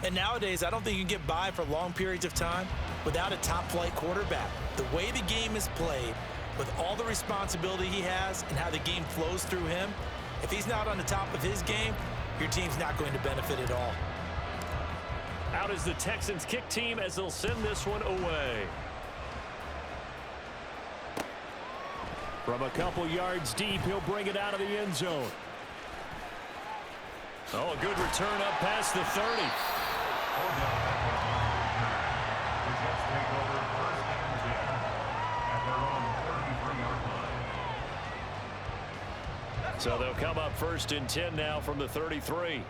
And nowadays, I don't think you can get by for long periods of time without a top-flight quarterback. The way the game is played, with all the responsibility he has and how the game flows through him, if he's not on the top of his game, your team's not going to benefit at all. Out is the Texans kick team as they'll send this one away. From a couple yards deep, he'll bring it out of the end zone. Oh, a good return up past the 30. So they'll come up 1st and 10 now from the 33.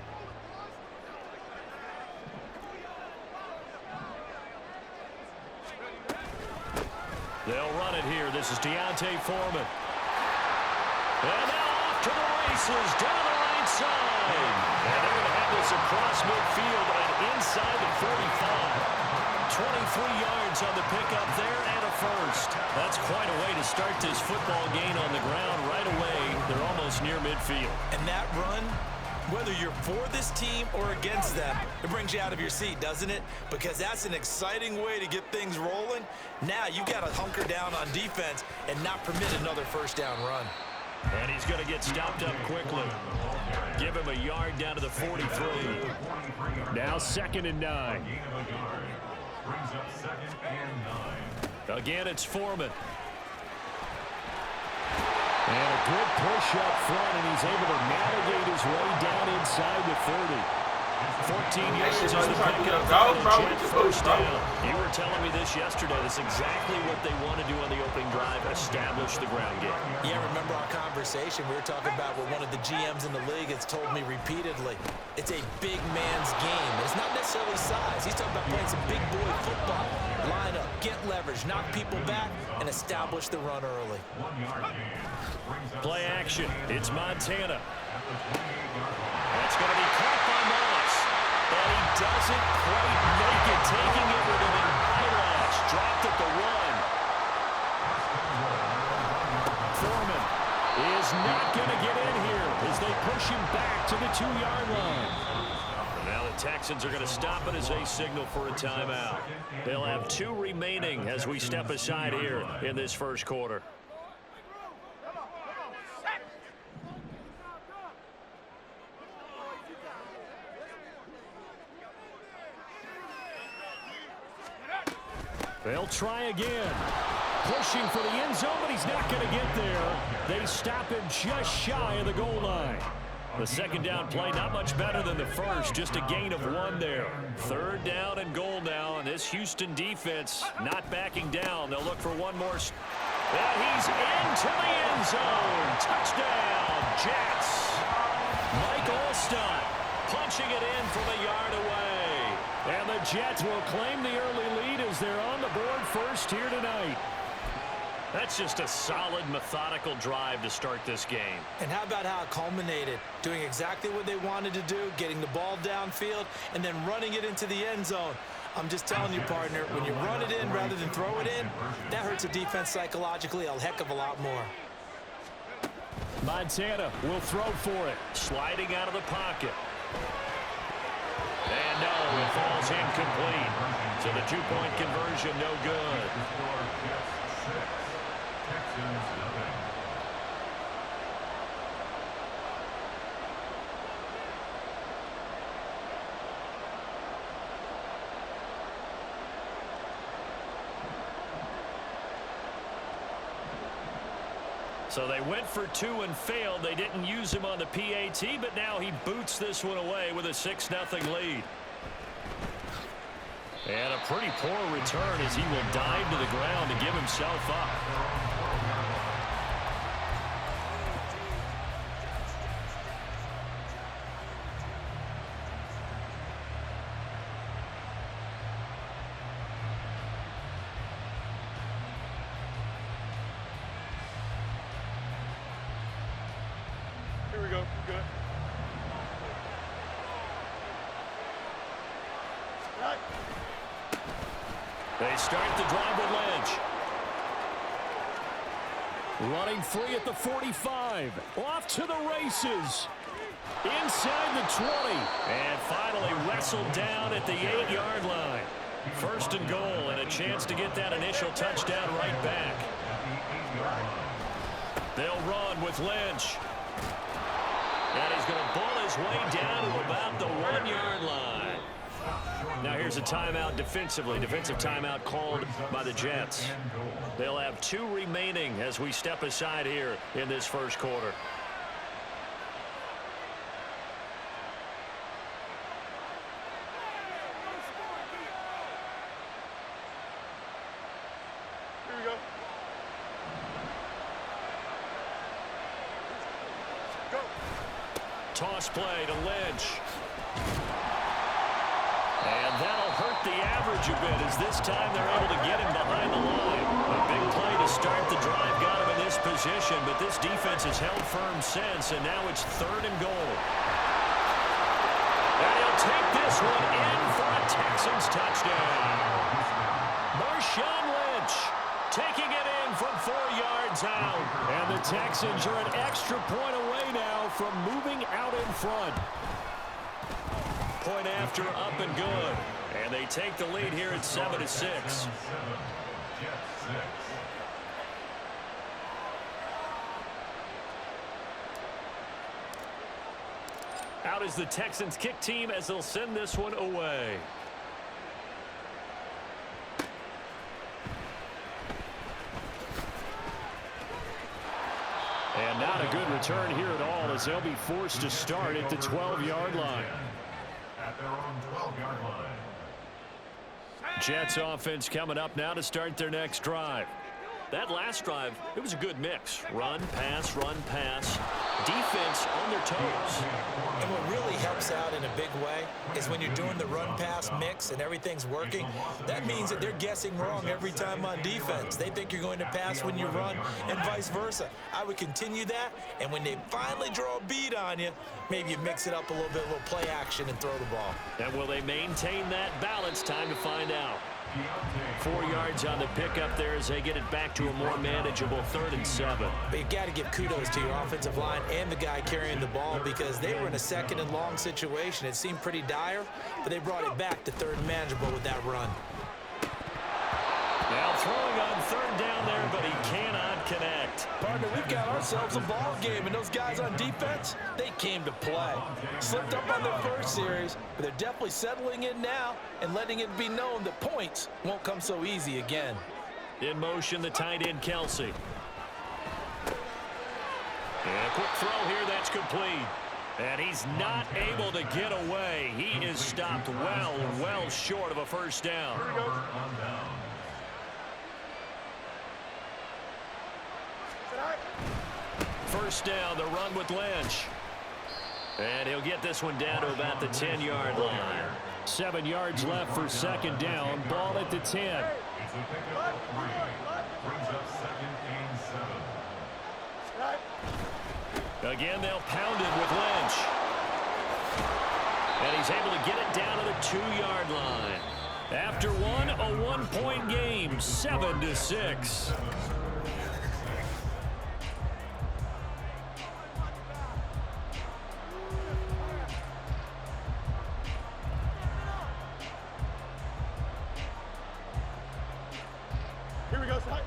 They'll run it here. This is Deontay Foreman. And now off to the races down the right side. And they're going to have this across midfield and inside the 45. 23 yards on the pickup there and a first. That's quite a way to start this football game on the ground right away. They're almost near midfield. And that run, whether you're for this team or against them, it brings you out of your seat, doesn't it? Because that's an exciting way to get things rolling. Now you got to hunker down on defense and not permit another first down run. And he's going to get stopped up quickly. Give him a yard down to the 43. Now 2nd and 9. Again, it's Foreman. And a good push up front, and he's able to navigate his way down inside the 30. 14 yards is the pickup. First down. You were telling me this yesterday. That's exactly what they want to do on the opening drive, establish the ground game. Yeah, remember our conversation? We were talking about what one of the GMs in the league has told me repeatedly. It's a big man's game. It's not necessarily size. He's talking about playing some big boy football. Line up, get leverage, knock people back, and establish the run early. Play action. It's Montana. That's going to be caught by Moss. And he doesn't quite make it, taking it with an eyelash. Dropped at the 1. Foreman is not going to get in here as they push him back to the 2-yard line. And now the Texans are going to stop it as they signal for a timeout. They'll have 2 remaining as we step aside here in this first quarter. They'll try again. Pushing for the end zone, but he's not going to get there. They stop him just shy of the goal line. The second down play, not much better than the first. Just a gain of 1 there. 3rd down and goal now, and this Houston defense not backing down. They'll look for one more. And he's into the end zone. Touchdown, Jets. Mike Olstad punching it in from a yard away. And the Jets will claim the early lead as they're on the board first here tonight. That's just a solid, methodical drive to start this game. And how about how it culminated? Doing exactly what they wanted to do, getting the ball downfield, and then running it into the end zone. I'm just telling you, partner, when you run it in rather than throw it in, that hurts a defense psychologically a heck of a lot more. Montana will throw for it. Sliding out of the pocket. And no, it falls incomplete. So the 2-point conversion, no good. So they went for 2 and failed. They didn't use him on the PAT, but now he boots this one away with a 6-0 lead. And a pretty poor return as he will dive to the ground to give himself up. Here we go. Good. Right. They start the drive with Lynch. Running free at the 45. Off to the races. Inside the 20. And finally wrestled down at the 8-yard line. First and goal, and a chance to get that initial touchdown right back. They'll run with Lynch. And he's going to pull his way down to about the 1-yard line. Now here's a timeout defensively. Defensive timeout called by the Jets. They'll have 2 remaining as we step aside here in this first quarter. Here we go. Go. Toss play to Lynch. And that'll hurt the average a bit as this time they're able to get him behind the line. A big play to start the drive got him in this position, but this defense has held firm since, and now it's 3rd and goal. And he'll take this one in for a Texans touchdown. Marshawn Lynch taking it in from 4 yards out. And the Texans are an extra point away now from moving out in front. Point after, up and good. And they take the lead here at 7-6. Out is the Texans kick team as they'll send this one away. And not a good return here at all as they'll be forced to start at the 12-yard line. At their own 12-yard line. Jets offense coming up now to start their next drive. That last drive, it was a good mix. Run, pass, defense on their toes. And what really helps out in a big way is when you're doing the run-pass mix and everything's working, that means that they're guessing wrong every time on defense. They think you're going to pass when you run and vice versa. I would continue that, and when they finally draw a beat on you, maybe you mix it up a little bit, a little play action and throw the ball. And will they maintain that balance? Time to find out. 4 yards on the pickup there as they get it back to a more manageable 3rd and 7. But you got to give kudos to your offensive line and the guy carrying the ball because they were in a 2nd and long situation. It seemed pretty dire, but they brought it back to 3rd and manageable with that run. Now throwing on 3rd down there, but he cannot connect. Partner, we've got ourselves a ball game, and those guys on defense, they came to play. Slipped up on their first series, but they're definitely settling in now and letting it be known that points won't come so easy again. In motion, the tight end, Kelsey. And a quick throw here, that's complete. And he's not able to get away. He is stopped well short of a first down. Here we go. First down, the run with Lynch. And he'll get this one down to about the 10-yard line. 7 yards left for 2nd down. Ball at the 10. Again, they'll pound it with Lynch. And he's able to get it down to the 2-yard line. After one, a 1-point game, 7-6. Here we go, Slide.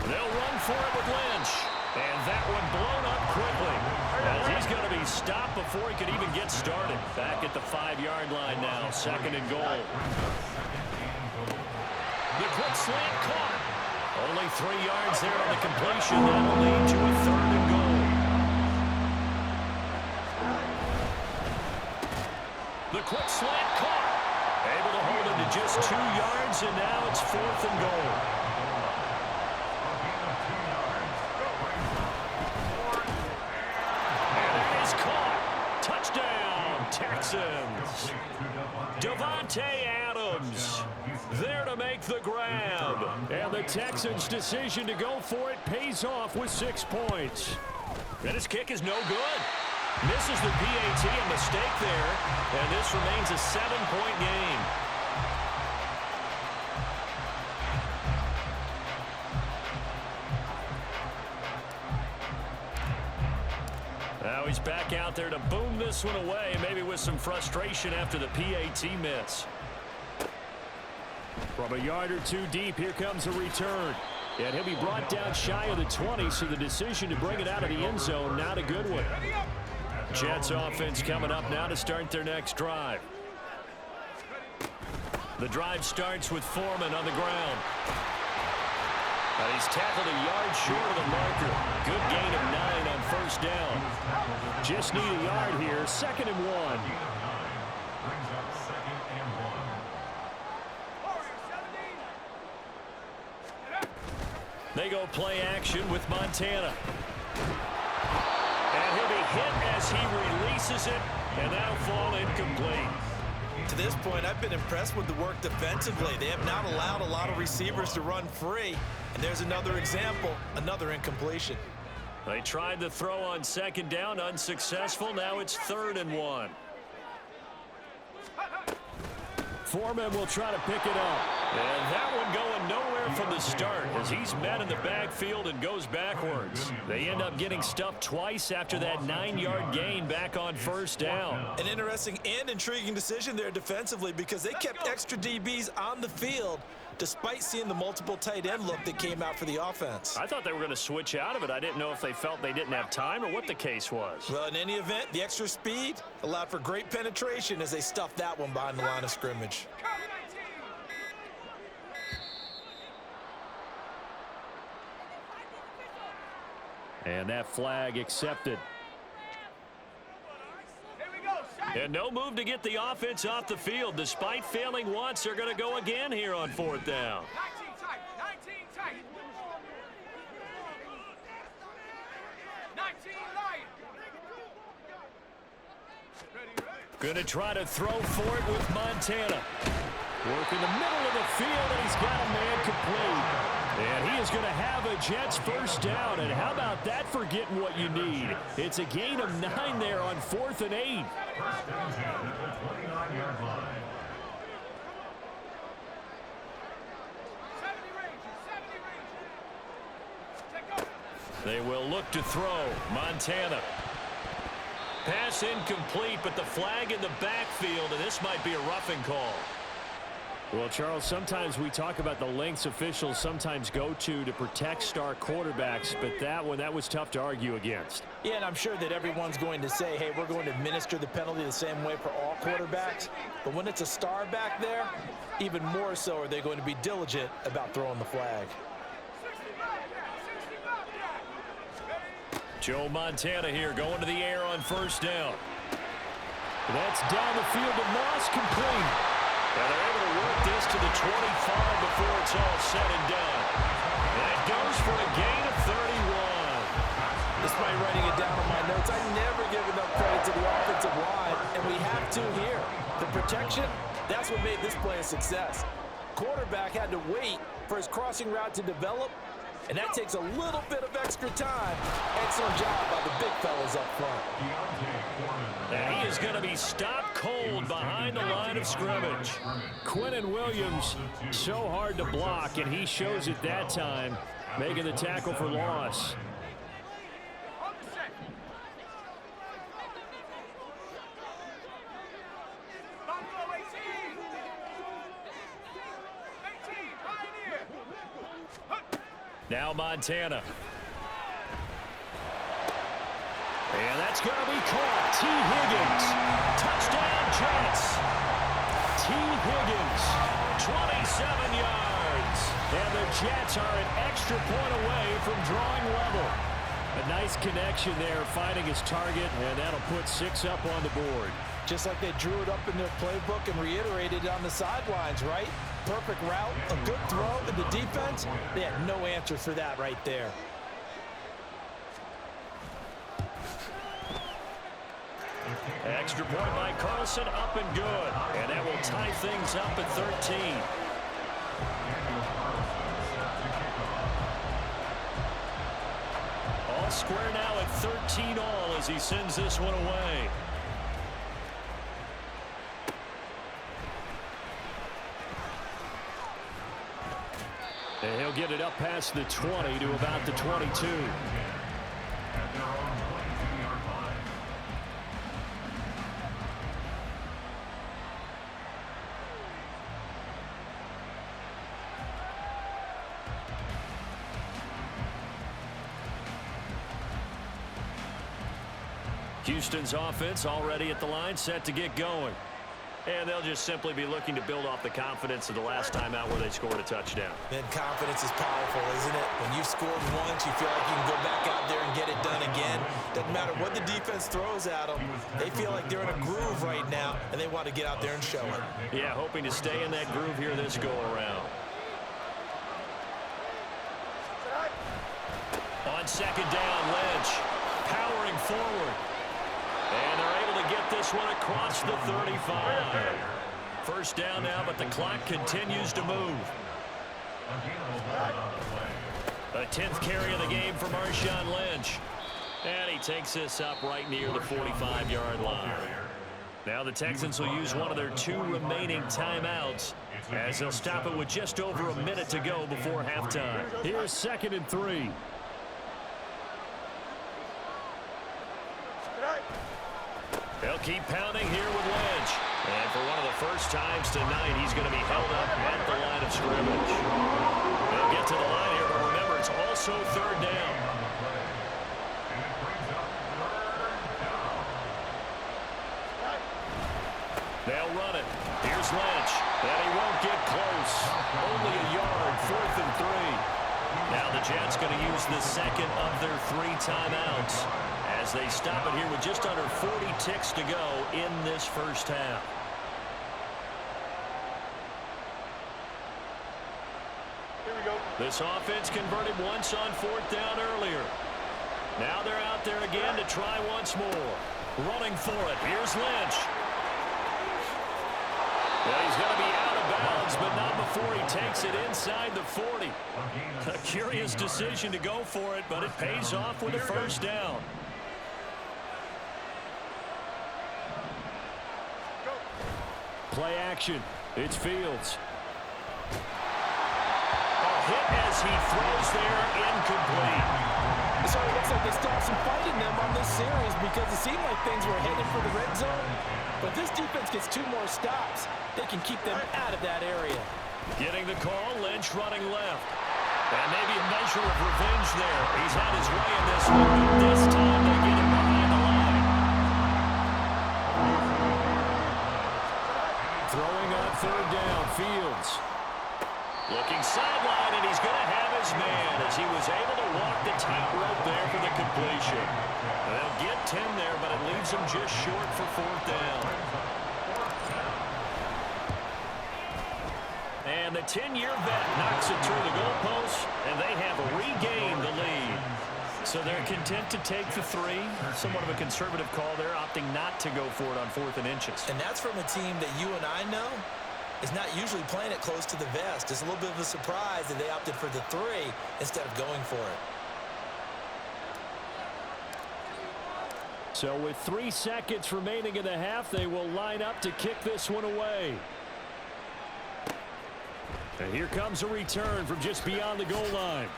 They'll run for it with Lynch. And that one blown up quickly. As he's going to be stopped before he could even get started. Back at the 5-yard line now, 2nd and goal. The quick slant caught. Only 3 yards there on the completion. That will lead to a 3rd and goal. The quick slant caught. Able to hold him to just 2 yards, and now it's 4th and goal. And it is caught. Touchdown, Texans. Davante Adams there to make the grab. And the Texans' decision to go for it pays off with 6 points. And his kick is no good. Misses the PAT, a mistake there, and this remains a 7-point game. Now he's back out there to boom this one away, maybe with some frustration after the PAT miss. From a yard or two deep, here comes a return. And he'll be brought down shy of the 20, so the decision to bring it out of the end zone, not a good one. Jets offense coming up now to start their next drive. The drive starts with Foreman on the ground. And he's tackled a yard short of the marker. Good gain of 9 on first down. Just need a yard here, 2nd and 1. They go play action with Montana. And he'll be hit as he releases it, and that'll fall incomplete. To this point, I've been impressed with the work defensively. They have not allowed a lot of receivers to run free. And there's another example, another incompletion. They tried the throw on 2nd down, unsuccessful. Now it's 3rd and 1. Foreman will try to pick it up. And that one going nowhere from the start as he's met in the backfield and goes backwards. They end up getting stuffed twice after that 9-yard gain back on first down. An interesting and intriguing decision there defensively because they kept extra DBs on the field despite seeing the multiple tight end look that came out for the offense. I thought they were going to switch out of it. I didn't know if they felt they didn't have time or what the case was. Well, in any event, the extra speed allowed for great penetration as they stuffed that one behind the line of scrimmage. And that flag accepted. And no move to get the offense off the field. Despite failing once, they're going to go again here on 4th down. 19 tight. 19 light. Going to try to throw for it with Montana. Work in the middle of the field, and he's got a man complete. And he is going to have a Jets first down. And how about that for getting what you need? It's a gain of 9 there on 4th and 8. They will look to throw. Montana. Pass incomplete, but the flag in the backfield, and this might be a roughing call. Well, Charles, sometimes we talk about the lengths officials sometimes go to protect star quarterbacks, but that was tough to argue against. Yeah, and I'm sure that everyone's going to say, hey, we're going to administer the penalty the same way for all quarterbacks. But when it's a star back there, even more so are they going to be diligent about throwing the flag. Joe Montana here going to the air on first down. That's down the field to Moss, complete. And they're able to work this to the 25 before it's all said and done. And it goes for a gain of 31. Despite writing it down on my notes, I never give enough credit to the offensive line, and we have to here. The protection, that's what made this play a success. Quarterback had to wait for his crossing route to develop, and that takes a little bit of extra time. Excellent job by the big fellas up front. And he is going to be stopped cold behind the line of scrimmage. Quinnen Williams, so hard to block, and he shows it that time, making the tackle for loss. Now Montana. And that's going to be caught. T. Higgins. Touchdown, Jets. T. Higgins, 27 yards. And the Jets are an extra point away from drawing level. A nice connection there, finding his target, and that'll put 6 up on the board. Just like they drew it up in their playbook and reiterated it on the sidelines, right? Perfect route, a good throw, and the defense, they had no answer for that right there. Extra point by Carlson, up and good. And that will tie things up at 13. All square now at 13 all as he sends this one away. And he'll get it up past the 20 to about the 22. Houston's offense already at the line, set to get going. And they'll just simply be looking to build off the confidence of the last time out where they scored a touchdown. And confidence is powerful, isn't it? When you've scored once, you feel like you can go back out there and get it done again. Doesn't matter what the defense throws at them. They feel like they're in a groove right now, and they want to get out there and show it. Yeah, hoping to stay in that groove here this go-around. On second down, Lynch powering forward. And they're able to get this one across the 35. First down now, but the clock continues to move. A 10th carry of the game for Marshawn Lynch. And he takes this up right near the 45-yard line. Now the Texans will use one of their 2 remaining timeouts as they'll stop it with just over a minute to go before halftime. Here's 2nd and 3. They'll keep pounding here with Lynch. And for one of the first times tonight, he's going to be held up at the line of scrimmage. They'll get to the line here, but remember, it's also 3rd down. They'll run it. Here's Lynch. And he won't get close. Only a yard, 4th and 3. Now the Jets going to use the second of their 3 timeouts as they stop it here with just under 40 ticks to go in this first half. Here we go. This offense converted once on 4th down earlier. Now they're out there again to try once more. Running for it. Here's Lynch. Well, he's going to be out of bounds, but not before he takes it inside the 40. A curious decision to go for it, but it pays off with a first down. Play action. It's Fields. A hit as he throws there, incomplete. So it looks like they stopped some fighting them on this series because it seemed like things were headed for the red zone. But this defense gets 2 more stops. They can keep them out of that area. Getting the call, Lynch running left. And maybe a measure of revenge there. He's had his way in this one, but this time they get him behind the line. Throwing on 3rd down, Fields. Looking sideline, and he's going to have his man as he was able to walk the tightrope there for the completion. They'll get 10 there, but it leaves them just short for 4th down. And the 10-year vet knocks it through the goalpost, and they have regained the lead. So they're content to take the 3. Somewhat of a conservative call there, opting not to go for it on 4th and inches. And that's from a team that you and I know is not usually playing it close to the vest. It's a little bit of a surprise that they opted for the 3 instead of going for it. So with 3 seconds remaining in the half, they will line up to kick this one away. And here comes a return from just beyond the goal line.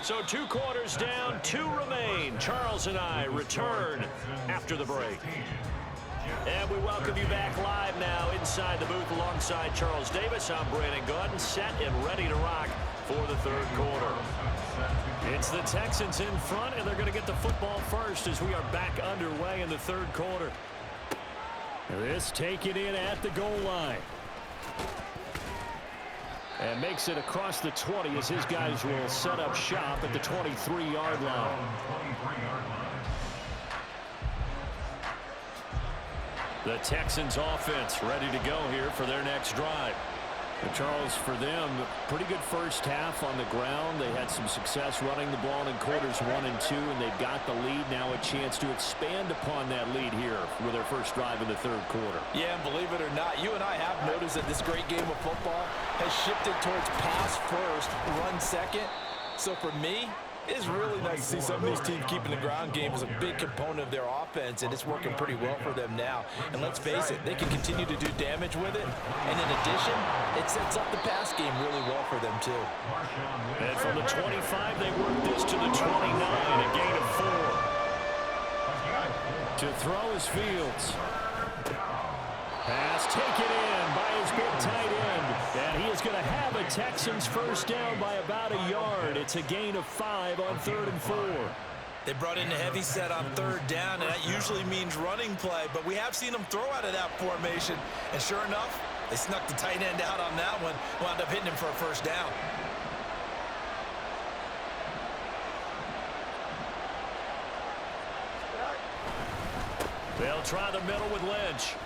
So 2 quarters down, 2 remain. Charles and I return after the break. And we welcome you back live now inside the booth alongside Charles Davis. I'm Brandon Gaudin, set and ready to rock for the 3rd quarter. It's the Texans in front, and they're going to get the football first as we are back underway in the 3rd quarter. This taken in at the goal line. And makes it across the 20 as his guys will set up shop at the 23-yard line. The Texans offense ready to go here for their next drive. And Charles, for them, pretty good first half on the ground. They had some success running the ball in quarters 1 and 2, and they've got the lead. Now a chance to expand upon that lead here with their first drive in the 3rd quarter. Yeah, and believe it or not, you and I have noticed that this great game of football has shifted towards pass first, run second. So for me, it's really nice to see some of these teams keeping the ground game as a big component of their offense, and it's working pretty well for them now. And let's face it, they can continue to do damage with it. And in addition, it sets up the pass game really well for them, too. And from the 25, they work this to the 29, a gain of 4. To throw is Fields. Pass taken in by his big tight end. And he is going to have a Texans first down by about a yard. It's a gain of 5 on 3rd and 4. They brought in a heavy set on third down, and that usually means running play, but we have seen them throw out of that formation, and sure enough, they snuck the tight end out on that one, wound up hitting him for a first down. They'll try the middle with Lynch.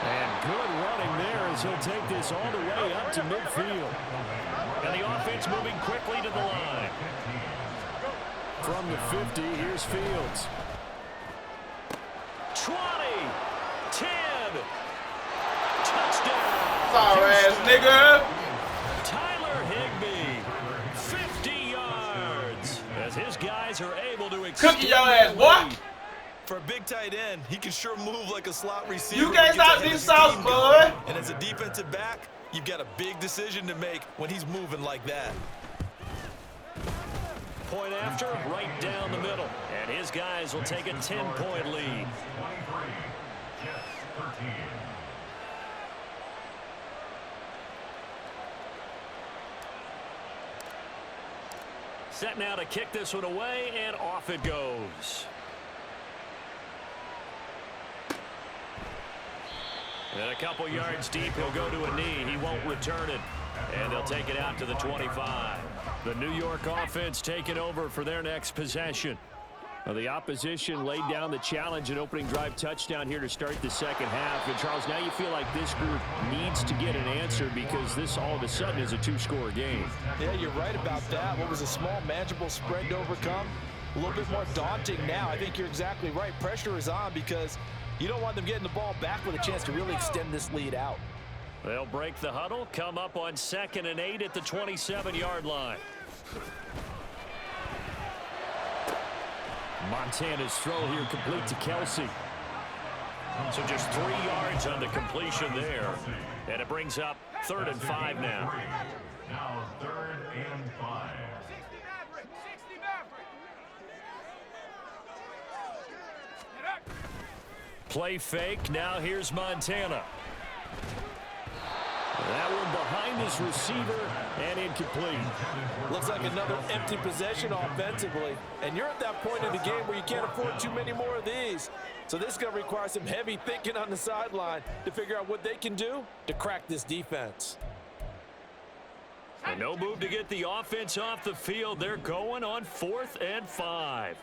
And good running there as he'll take this all the way up to midfield. And the offense moving quickly to the line. From the 50, here's Fields. 20, 10, touchdown. Sorry ass nigga. Tyler Higbee, 50 yards. As his guys are able to Cookie your ass, boy. For a big tight end, he can sure move like a slot receiver. You can't stop this sauce, boy. And as a defensive back, you've got a big decision to make when he's moving like that. Point after, right down the middle. And his guys will take a 10-point lead. Set now to kick this one away, and off it goes. And a couple yards deep, he'll go to a knee. He won't return it. And they'll take it out to the 25. The New York offense taking over for their next possession. Well, the opposition laid down the challenge and opening drive touchdown here to start the second half. And, Charles, now you feel like this group needs to get an answer because this all of a sudden is a two-score game. Yeah, you're right about that. What was a small, manageable spread to overcome? A little bit more daunting now. I think you're exactly right. Pressure is on because you don't want them getting the ball back with a chance to really extend this lead out. They'll break the huddle, come up on 2nd and 8 at the 27-yard line. Montana's throw here complete to Kelsey. So just 3 yards on the completion there. And it brings up 3rd and 5 now. Now 3rd and 5. Play fake. Now here's Montana. That one behind his receiver and incomplete. Looks like another empty possession offensively. And you're at that point in the game where you can't afford too many more of these. So this is going to require some heavy thinking on the sideline to figure out what they can do to crack this defense. And no move to get the offense off the field. They're going on 4th and 5.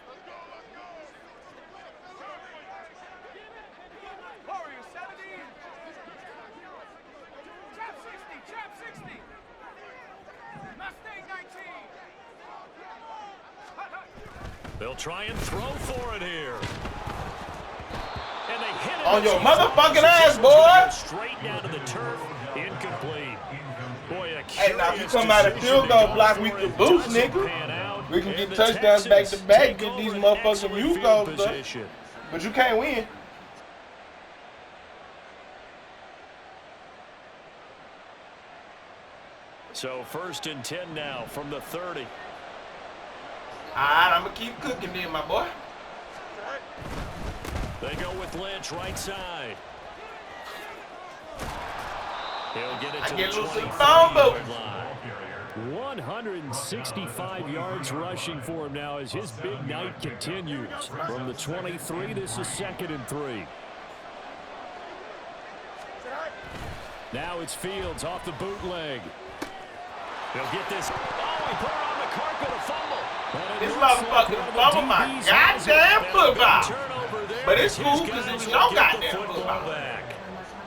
They'll try and throw for it here. And they hit it. On your motherfucking ass, boy. Straight down to the turf. Incomplete. Boy, Hey, now if you come out of field goal block, we can boost, nigga. We can get touchdowns back to back, get these motherfuckers field goals stuff. But you can't win. So 1st and 10 now from the 30. All right, I'm going to keep cooking then, my boy. They go with Lynch right side. He'll get it to the 25-yard line. 165 yards rushing for him now as his big night continues. From the 23, this is 2nd and 3. Now it's Fields off the bootleg. He'll get this. Oh, he put it on the carpet, a fumble. This motherfucker fumble my goddamn football. But it's cool because it was your goddamn football.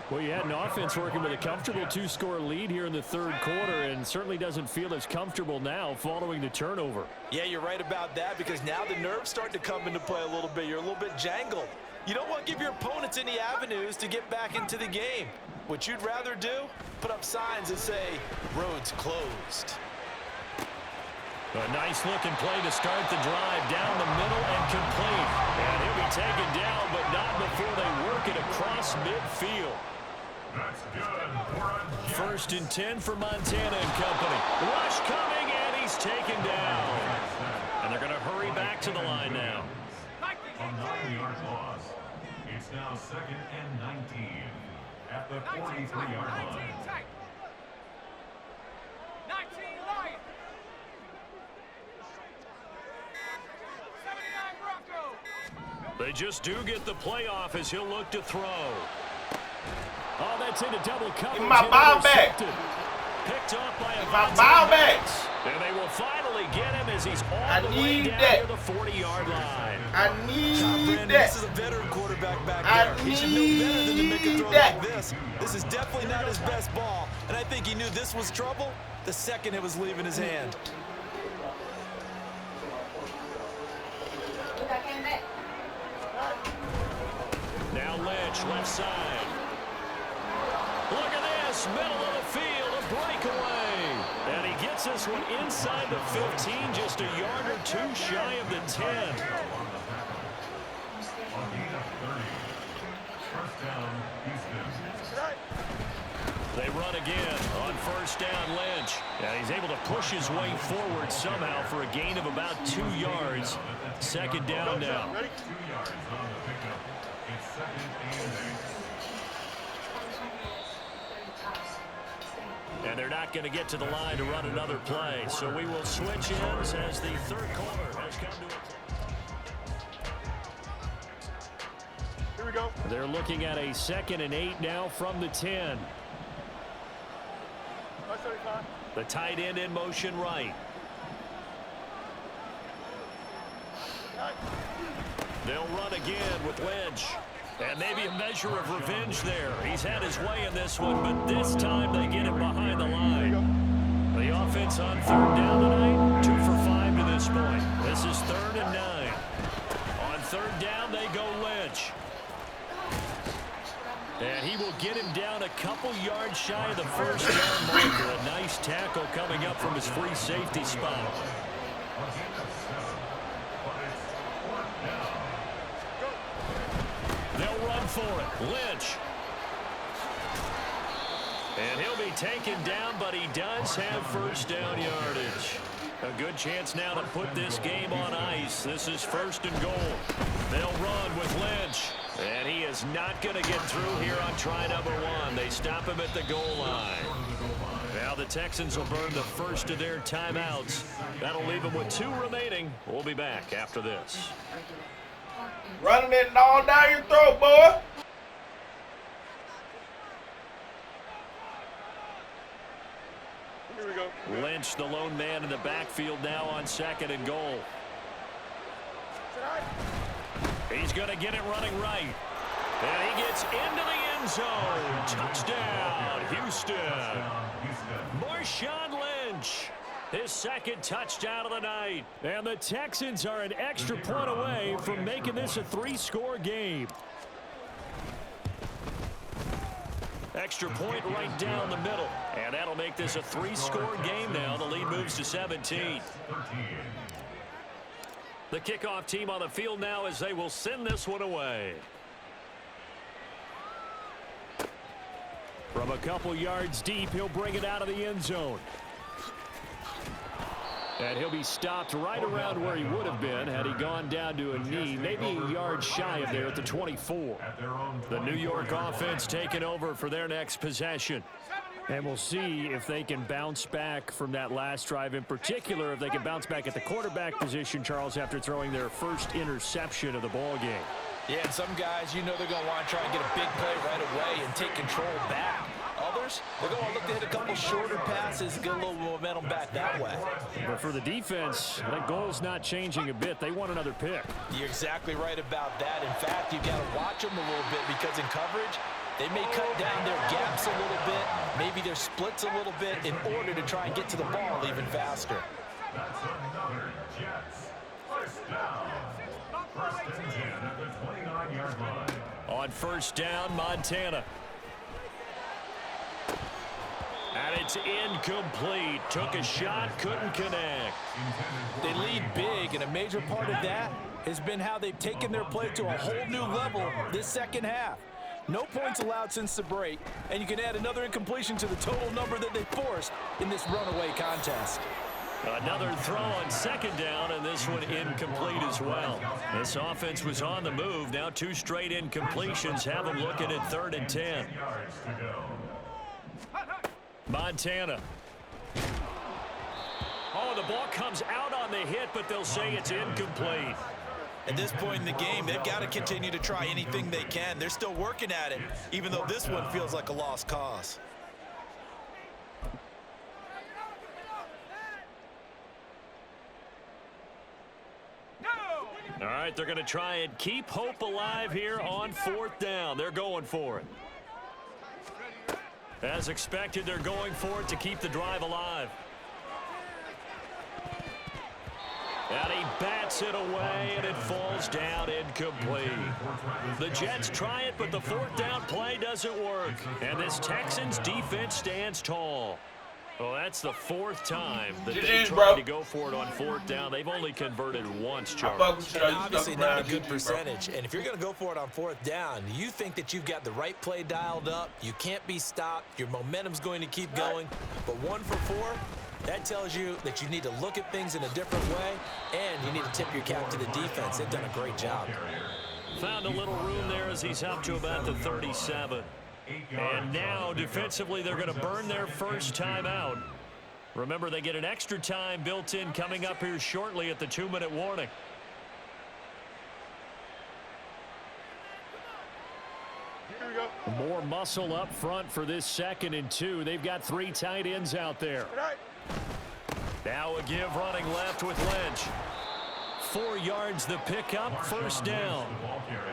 Well, you had an offense working with a comfortable 2-score lead here in the 3rd quarter and certainly doesn't feel as comfortable now following the turnover. Yeah, you're right about that because now the nerves start to come into play a little bit. You're a little bit jangled. You don't want to give your opponents any avenues to get back into the game. What you'd rather do, put up signs that say, roads closed. A nice-looking play to start the drive down the middle and complete. And he'll be taken down, but not before they work it across midfield. That's good. 1st and 10 for Montana and company. Rush coming, and he's taken down. And they're going to hurry back to the line now. A 9-yard loss. It's now 2nd and 19 at the 43-yard line. They just do get the playoff as he'll look to throw. Oh, that's into double coverage. Give my ball back. Picked up by my ball back. And they will finally get him as he's all the way down near the 40-yard line. I need that. This is a veteran quarterback back there. He should know better than to make a throw like this. This is definitely not his best ball. And I think he knew this was trouble the second it was leaving his hand. Now Lynch, left side. Look at this, middle of the field, a breakaway. And he gets this one inside the 15, just a yard or two shy of the 10. They run again on first down, Lynch. And he's able to push his way forward somehow for a gain of about 2 yards. Second down now. 2 yards on the pickup. It's second and 8. And they're not going to get to the line to run another play. So we will switch ends as the third quarter has come to a close. Here we go. They're looking at a 2nd and 8 now from the 10. The tight end in motion right. They'll run again with Lynch. And maybe a measure of revenge there. He's had his way in this one, but this time they get him behind the line. The offense on third down tonight, 2 for 5 to this point. This is 3rd and 9. On third down, they go Lynch. And he will get him down a couple yards shy of the first down marker. A nice tackle coming up from his free safety spot. They'll run for it. Lynch. And he'll be taken down, but he does have first down yardage. A good chance now to put this game on ice. This is 1st and goal. They'll run with Lynch. And he is not going to get through here on try number 1. They stop him at the goal line. Now the Texans will burn the first of their timeouts. That'll leave them with 2 remaining. We'll be back after this. Running it all down your throat, boy. Here we go. Lynch, the lone man in the backfield now on 2nd and goal. He's going to get it running right. And he gets into the end zone. Touchdown, Houston. Marshawn Lynch, his 2nd touchdown of the night. And the Texans are an extra point away from making this a 3-score game. Extra point right down the middle. And that'll make this a 3-score game now. The lead moves to 17. The kickoff team on the field now as they will send this one away. From a couple yards deep, he'll bring it out of the end zone. And he'll be stopped right around where he would have been had he gone down to a knee, maybe a yard shy of there at the 24. The New York offense taking over for their next possession. And we'll see if they can bounce back from that last drive, in particular if they can bounce back at the quarterback position, Charles, after throwing their first interception of the ball game. Yeah, and some guys, you know they're going to want to try and get a big play right away and take control back. Others, they're going to look to hit a couple shorter passes, get a little momentum back that way. But for the defense, that goal's not changing a bit. They want another pick. You're exactly right about that. In fact, you've got to watch them a little bit because in coverage, they may cut down their gaps a little bit, maybe their splits a little bit in order to try and get to the ball even faster. That's another Jets. First down. 1st and 10 at the 29-yard line. On first down, Montana. And it's incomplete. Took a shot, couldn't connect. They lead big, and a major part of that has been how they've taken their play to a whole new level this second half. No points allowed since the break, and you can add another incompletion to the total number that they forced in this runaway contest. Another throw on 2nd down, and this one incomplete as well. This offense was on the move. Now 2 straight incompletions have them looking at 3rd and 10. Montana. Oh, the ball comes out on the hit, but they'll say it's incomplete. At this point in the game, they've got to continue to try anything they can. They're still working at it, even though this one feels like a lost cause. All right, they're going to try and keep hope alive here on 4th down. They're going for it. As expected, they're going for it to keep the drive alive. And he bats it away, and it falls down incomplete. The Jets try it, but the 4th down play doesn't work. And this Texans defense stands tall. Well, that's the 4th time that they tried to go for it on 4th down. They've only converted once, Charles. And obviously not a good percentage. And if you're going to go for it on 4th down, you think that you've got the right play dialed up. You can't be stopped. Your momentum's going to keep going. But 1 for 4, that tells you that you need to look at things in a different way, and you need to tip your cap to the defense. They've done a great job. Found a little room there as he's up to about the 37. And now, defensively, they're going to burn their first timeout. Remember, they get an extra time built in coming up here shortly at the 2-minute warning. Here we go. More muscle up front for this 2nd and 2. They've got 3 tight ends out there. Now a give running left with Lynch. 4 yards the pickup, 1st down.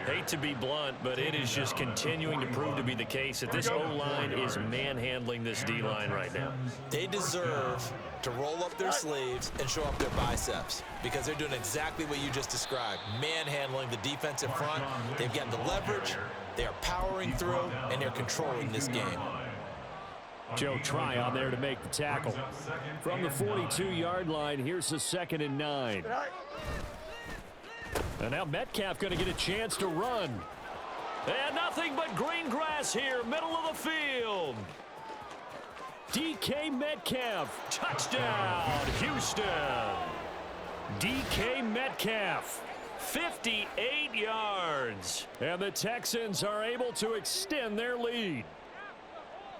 Hate to be blunt, but it is just continuing to prove to be the case that this O-line is manhandling this D-line right now. They deserve to roll up their sleeves and show up their biceps because they're doing exactly what you just described, manhandling the defensive front. They've got the leverage, they are powering through, and they're controlling this game. Joe Tryon there to make the tackle. From the 42-yard line, here's the 2nd and 9. And now Metcalf going to get a chance to run. And nothing but green grass here, middle of the field. DK Metcalf, touchdown, Houston. DK Metcalf, 58 yards. And the Texans are able to extend their lead.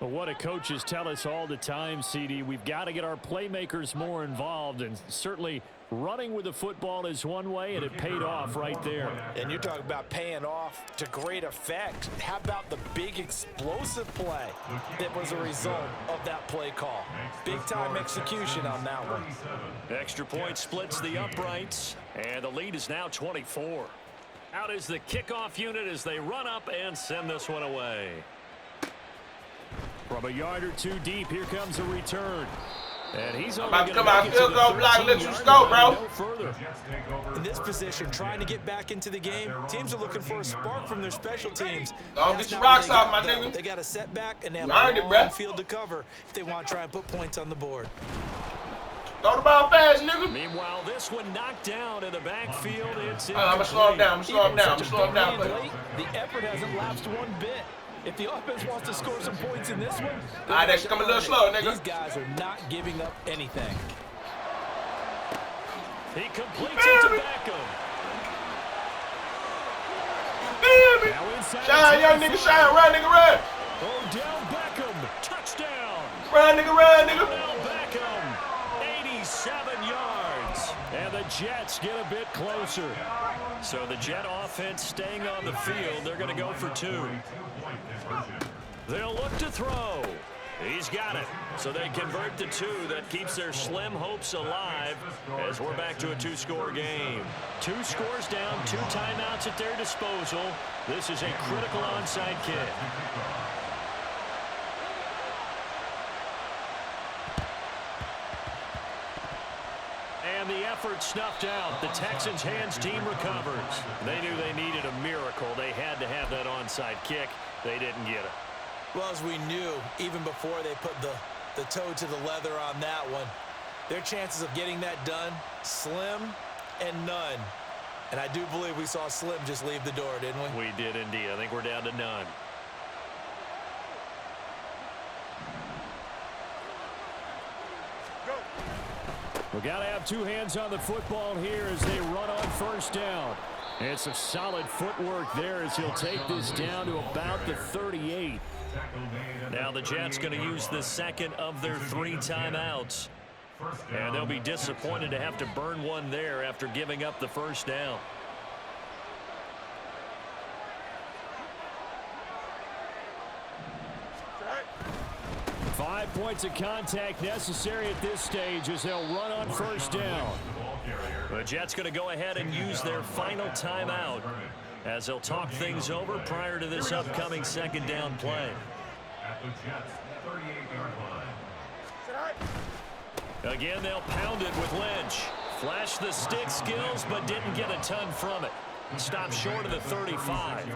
But what do coaches tell us all the time, CD? We've got to get our playmakers more involved, and certainly running with the football is one way, and it paid off right there. And you're talking about paying off to great effect. How about the big explosive play that was a result of that play call? Big-time execution on that one. Extra point splits the uprights, and the lead is now 24. Out is the kickoff unit as they run up and send this one away. From a yard or 2 deep, here comes a return. And he's about to come out field goal block, let you go, bro. In this position, trying to get back into the game, teams are looking for a spark from their special teams. Don't get your rocks off, my nigga. They got a setback, and they have a long field to cover if they want to try and put points on the board. Throw the ball fast, nigga. Meanwhile, this one knocked down in the backfield. It's I'm going to slow him down. The effort hasn't lapsed one bit. If the offense wants to score some points in this one, all right, that's coming a little slow, nigga. These guys are not giving up anything. He completes it to Beckham. Shine, young nigga, shine. Run, nigga, run. Odell Beckham, touchdown. Run, nigga. Odell Beckham, 87 yards. And the Jets get a bit closer. So the Jet offense staying on the field. They're going to go for 2. They'll look to throw. He's got it. So they convert to 2. That keeps their slim hopes alive as we're back to a 2-score game. 2 scores down, 2 timeouts at their disposal. This is a critical onside kick. And the effort snuffed out. The Texans' hands team recovers. They knew they needed a miracle. They had to have that onside kick. They didn't get it. Well, as we knew, even before they put the toe to the leather on that one, their chances of getting that done, slim and none. And I do believe we saw Slim just leave the door, didn't we? We did indeed. I think we're down to none. We've got to have 2 hands on the football here as they run on 1st down. And some solid footwork there as he'll take this down to about the 38. Now the Jets going to use the 2nd of their 3 timeouts. And they'll be disappointed to have to burn one there after giving up the 1st down. points of contact necessary at this stage as they'll run on first down. The Jets going to go ahead and use their final timeout as they'll talk things over prior to this upcoming second down play. At the Jets' 38-yard line. Again, they'll pound it with Lynch. Flashed the stick skills, but didn't get a ton from it. Stopped short of the 35.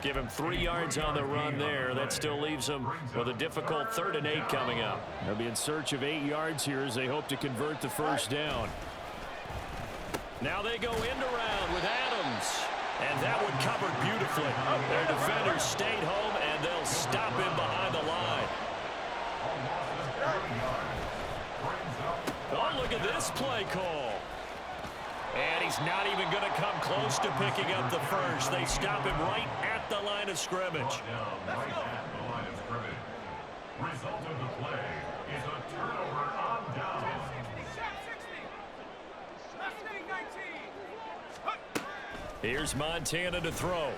Give him 3 yards on the run there. That still leaves him with a difficult 3rd and 8 coming up. They'll be in search of 8 yards here as they hope to convert the first down. Now they go end around with Adams. And that one covered beautifully. Their defenders stayed home, and they'll stop him behind the line. Oh, look at this play call. And he's not even going to come close to picking up the first. They stop him right at the line of scrimmage. Result of the play is a turnover on down. Here's Montana to throw.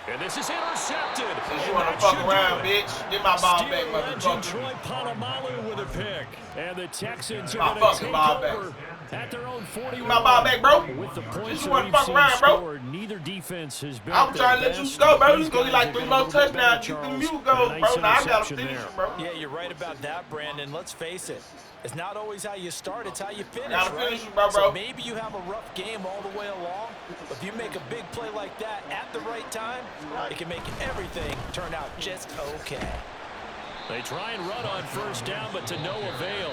And this is intercepted. Since you want to fuck around, bitch, get my ball back, motherfucker. Troy Polamalu with a pick. And the Texans are going to take over at their own 40. Get my ball back, bro. With the points you want to fuck around, bro. Scored, neither defense has been. I'm trying to let you go, bro. You gonna get like 3 more touchdowns. Get the mute goals, bro. Now I gotta finish it, bro. Yeah, you're right about that, Brandon. Let's face it. It's not always how you start, it's how you finish, Gotta right? finish it, bro. So maybe you have a rough game all the way along, but if you make a big play like that at the right time, it can make everything turn out just okay. They try and run on first down, but to no avail.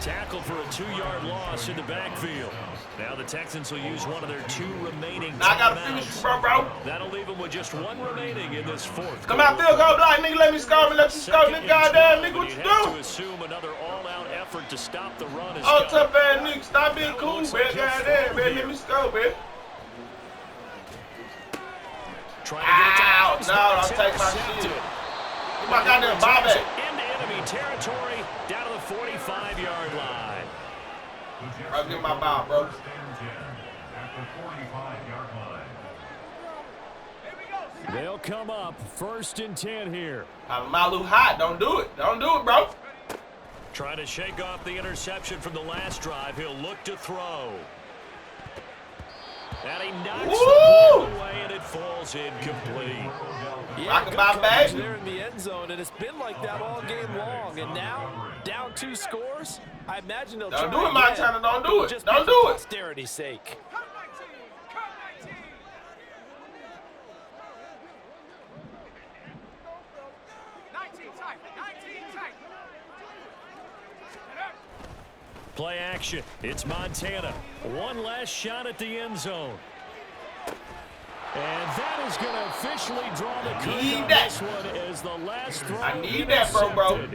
Tackled for a 2-yard loss in the backfield. Now the Texans will use one of their 2 remaining Now I gotta finish it, bro. That'll leave them with just 1 remaining in this 4th. Come out, field goal block, nigga. Let me score, man. Let you score, nigga. Goddamn, nigga, what you have doing? to assume another all-out effort to stop the run is Oh, tough ass nigga. Stop being cool, man. Goddamn, man. Let me score, man. Ow, no, I'll take my shit. Get my goddamn ball back. Into enemy territory, down to the 45-yard line. Bro, get my ball, bro. They'll come up 1st and 10 here. Malu hot. Don't do it. Don't do it, bro. Trying to shake off the interception from the last drive. He'll look to throw. And he knocks the ball away, and it falls incomplete. Yeah, good coverage back. there in the end zone, and it's been like that all game long. And now, down 2 scores, I imagine they'll Don't try do it, Montana. Don't do it. just Don't for do it. posterity's sake. Play action. It's Montana. 1 last shot at the end zone. And that is going to officially draw the curtain on this one as the last throw. I need that, bro.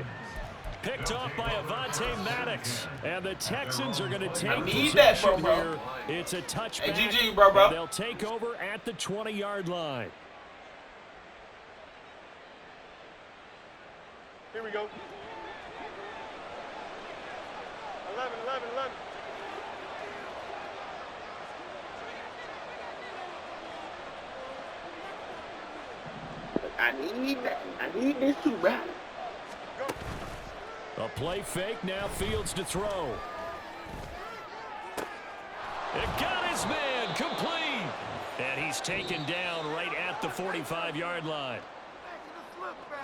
Picked off by Avonte Maddox. And the Texans are going to take that, possession bro. here. It's a touchback. Hey, GG, bro. And they'll take over at the 20-yard line. Here we go. 11. I need that. I need this too, bro. A play fake, now Fields to throw. It got his man, complete. And he's taken down right at the 45-yard line.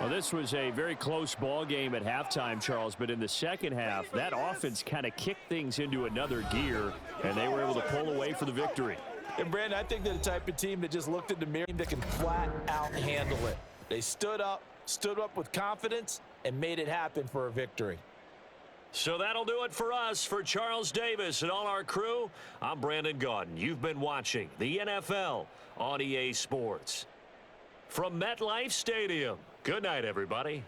Well, this was a very close ball game at halftime, Charles, but in the second half, that offense kind of kicked things into another gear, and they were able to pull away for the victory. And Brandon, I think they're the type of team that just looked in the mirror that can flat out handle it. They stood up with confidence, and made it happen for a victory. So that'll do it for us. For Charles Davis and all our crew, I'm Brandon Gaudin. You've been watching the NFL on EA Sports. From MetLife Stadium, good night, everybody.